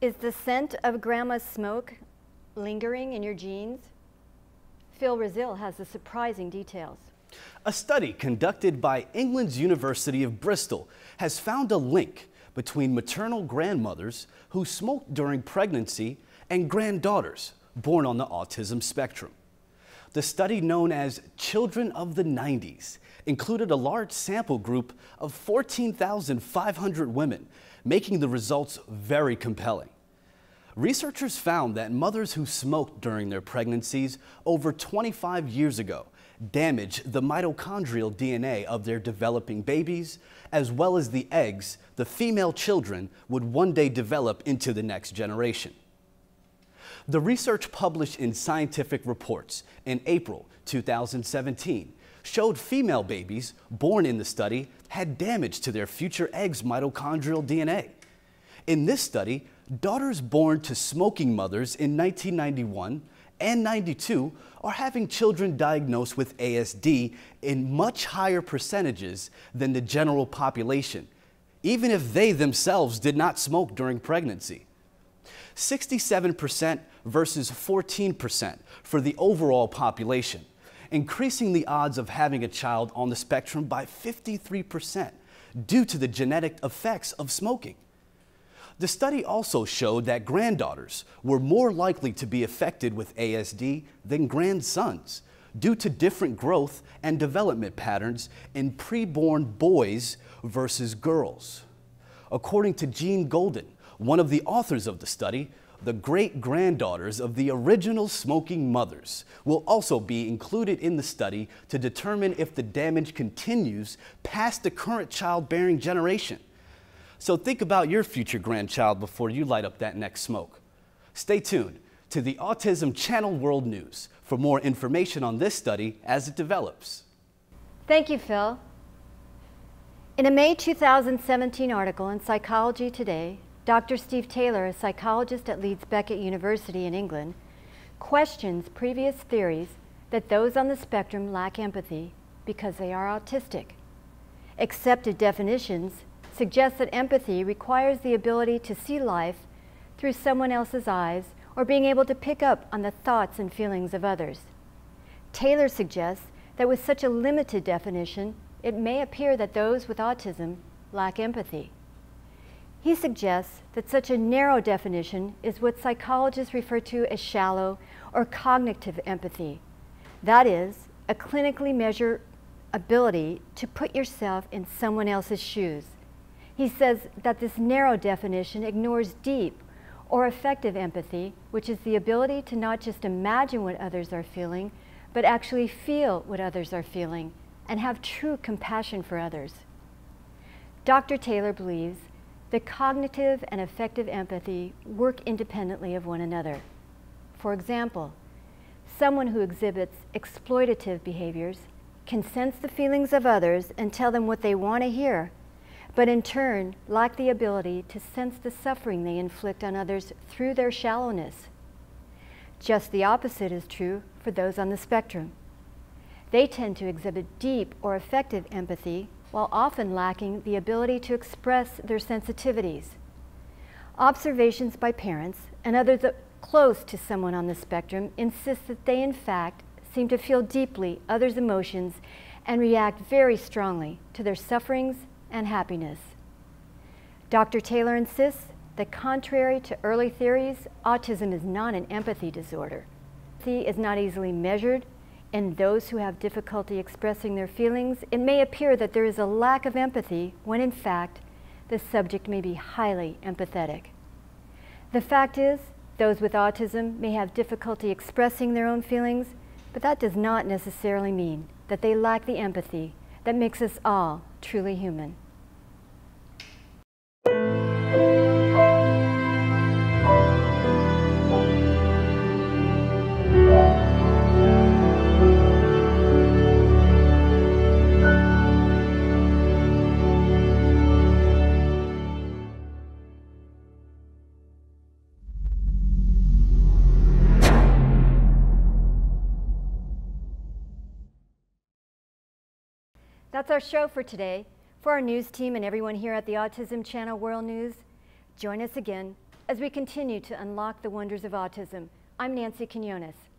Is the scent of grandma's smoke lingering in your jeans? Phil Razil has the surprising details. A study conducted by England's University of Bristol has found a link between maternal grandmothers who smoked during pregnancy and granddaughters born on the autism spectrum. The study, known as Children of the 90s, included a large sample group of 14,500 women, making the results very compelling. Researchers found that mothers who smoked during their pregnancies over 25 years ago damaged the mitochondrial DNA of their developing babies, as well as the eggs the female children would one day develop into the next generation. The research, published in Scientific Reports in April 2017, showed female babies born in the study had damage to their future eggs' mitochondrial DNA. In this study, daughters born to smoking mothers in 1991 and 92 are having children diagnosed with ASD in much higher percentages than the general population, even if they themselves did not smoke during pregnancy. 67% versus 14% for the overall population, increasing the odds of having a child on the spectrum by 53% due to the genetic effects of smoking. The study also showed that granddaughters were more likely to be affected with ASD than grandsons due to different growth and development patterns in preborn boys versus girls. According to Jean Golden, one of the authors of the study, the great-granddaughters of the original smoking mothers will also be included in the study to determine if the damage continues past the current childbearing generation. So think about your future grandchild before you light up that next smoke. Stay tuned to the Autism Channel World News for more information on this study as it develops. Thank you, Phil. In a May 2017 article in Psychology Today, Dr. Steve Taylor, a psychologist at Leeds Beckett University in England, questions previous theories that those on the spectrum lack empathy because they are autistic. Accepted definitions suggest that empathy requires the ability to see life through someone else's eyes or being able to pick up on the thoughts and feelings of others. Taylor suggests that with such a limited definition, it may appear that those with autism lack empathy. He suggests that such a narrow definition is what psychologists refer to as shallow or cognitive empathy. That is, a clinically measured ability to put yourself in someone else's shoes. He says that this narrow definition ignores deep or effective empathy, which is the ability to not just imagine what others are feeling, but actually feel what others are feeling and have true compassion for others. Dr. Taylor believes that cognitive and effective empathy work independently of one another. For example, someone who exhibits exploitative behaviors can sense the feelings of others and tell them what they want to hear, but in turn lack the ability to sense the suffering they inflict on others through their shallowness. Just the opposite is true for those on the spectrum. They tend to exhibit deep or effective empathy while often lacking the ability to express their sensitivities. Observations by parents and others close to someone on the spectrum insist that they in fact seem to feel deeply others' emotions and react very strongly to their sufferings and happiness. Dr. Taylor insists that contrary to early theories, autism is not an empathy disorder. Empathy is not easily measured. In those who have difficulty expressing their feelings, it may appear that there is a lack of empathy when in fact the subject may be highly empathetic. The fact is, those with autism may have difficulty expressing their own feelings, but that does not necessarily mean that they lack the empathy that makes us all truly human. That's our show for today. For our news team and everyone here at the Autism Channel World News, join us again as we continue to unlock the wonders of autism. I'm Nancy Quinones.